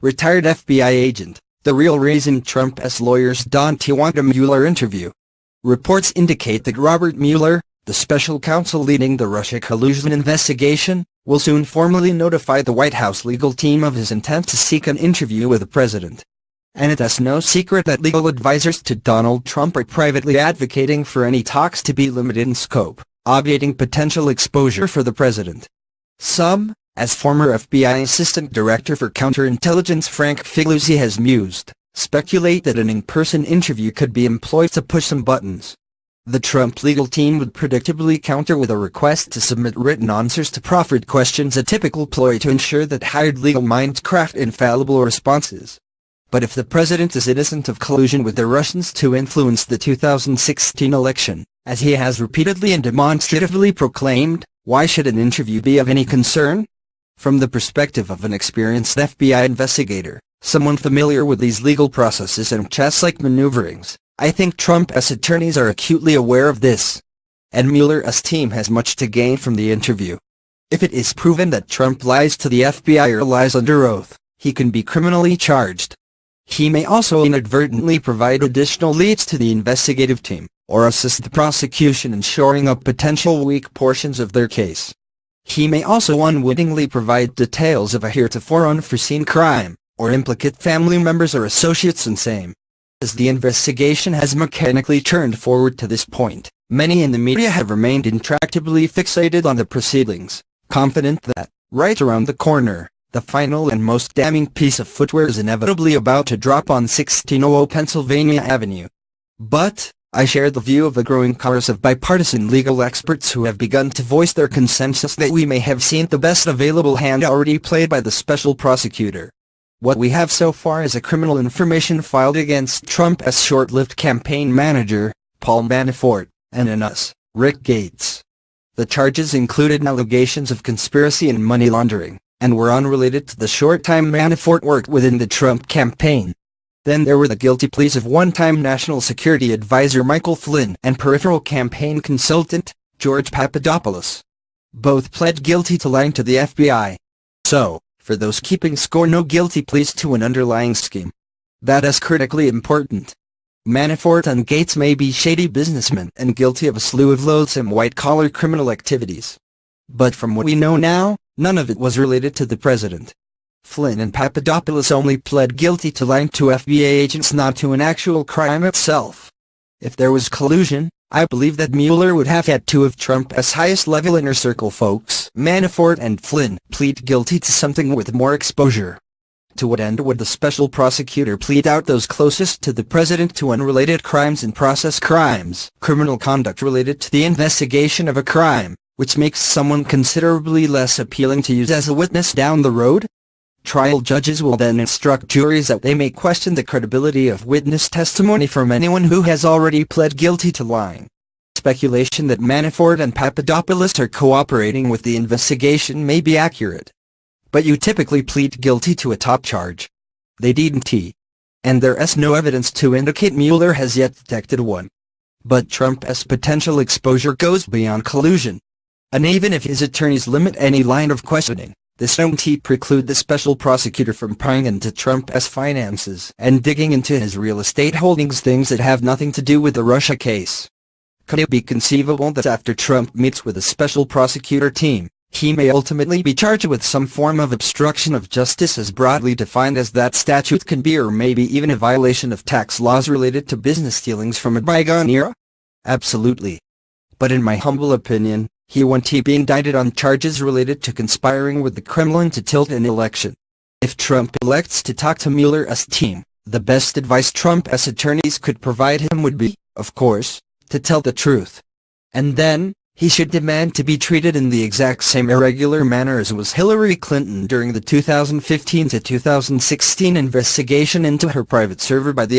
retired FBI agent, the real reason Trump's lawyers don't want a Mueller interview. Reports indicate that Robert Mueller, the special counsel leading the Russia collusion investigation, will soon formally notify the White House legal team of his intent to seek an interview with the president. And it's no secret that legal advisors to Donald Trump are privately advocating for any talks to be limited in scope, obviating potential exposure for the president. Some, as former FBI Assistant Director for Counterintelligence Frank Figliuzzi has mused, speculate that an in-person interview could be employed to push some buttons. The Trump legal team would predictably counter with a request to submit written answers to proffered questions, a typical ploy to ensure that hired legal minds craft infallible responses. But if the president is innocent of collusion with the Russians to influence the 2016 election, as he has repeatedly and demonstratively proclaimed, why should an interview be of any concern? From the perspective of an experienced FBI investigator, someone familiar with these legal processes and chess-like maneuverings, I think Trump's attorneys are acutely aware of this. And Mueller's team has much to gain from the interview. If it is proven that Trump lies to the FBI or lies under oath, he can be criminally charged. He may also inadvertently provide additional leads to the investigative team, or assist the prosecution in shoring up potential weak portions of their case. He may also unwittingly provide details of a heretofore unforeseen crime, or implicate family members or associates in same. As the investigation has mechanically turned forward to this point, many in the media have remained intractably fixated on the proceedings, confident that, right around the corner, the final and most damning piece of footwear is inevitably about to drop on 1600 Pennsylvania Avenue. But, I share the view of a growing chorus of bipartisan legal experts who have begun to voice their consensus that we may have seen the best available hand already played by the special prosecutor. What we have so far is a criminal information filed against Trump's short-lived campaign manager, Paul Manafort, and in us, Rick Gates. The charges included allegations of conspiracy and money laundering, and were unrelated to the short time Manafort worked within the Trump campaign. Then there were the guilty pleas of one-time National Security Advisor Michael Flynn and peripheral campaign consultant, George Papadopoulos. Both pled guilty to lying to the FBI. So, for those keeping score, no guilty pleas to an underlying scheme. That is critically important. Manafort and Gates may be shady businessmen and guilty of a slew of loathsome white-collar criminal activities. But from what we know now, none of it was related to the president. Flynn and Papadopoulos only pled guilty to lying to FBI agents, not to an actual crime itself. If there was collusion, I believe that Mueller would have had two of Trump's highest-level inner circle folks, Manafort and Flynn, plead guilty to something with more exposure. To what end would the special prosecutor plead out those closest to the president to unrelated crimes and process crimes, criminal conduct related to the investigation of a crime, which makes someone considerably less appealing to use as a witness down the road? Trial judges will then instruct juries that they may question the credibility of witness testimony from anyone who has already pled guilty to lying. Speculation that Manafort and Papadopoulos are cooperating with the investigation may be accurate. But you typically plead guilty to a top charge. They didn't. And there is no evidence to indicate Mueller has yet detected one. But Trump's potential exposure goes beyond collusion. And even if his attorneys limit any line of questioning, this won't preclude the special prosecutor from prying into Trump's finances and digging into his real estate holdings, things that have nothing to do with the Russia case. Could it be conceivable that after Trump meets with a special prosecutor team, he may ultimately be charged with some form of obstruction of justice as broadly defined as that statute can be, or maybe even a violation of tax laws related to business dealings from a bygone era? Absolutely. But in my humble opinion, he won't be indicted on charges related to conspiring with the Kremlin to tilt an election. If Trump elects to talk to Mueller's team, the best advice Trump's attorneys could provide him would be, of course, to tell the truth. And then, he should demand to be treated in the exact same irregular manner as was Hillary Clinton during the 2015 to 2016 investigation into her private server by the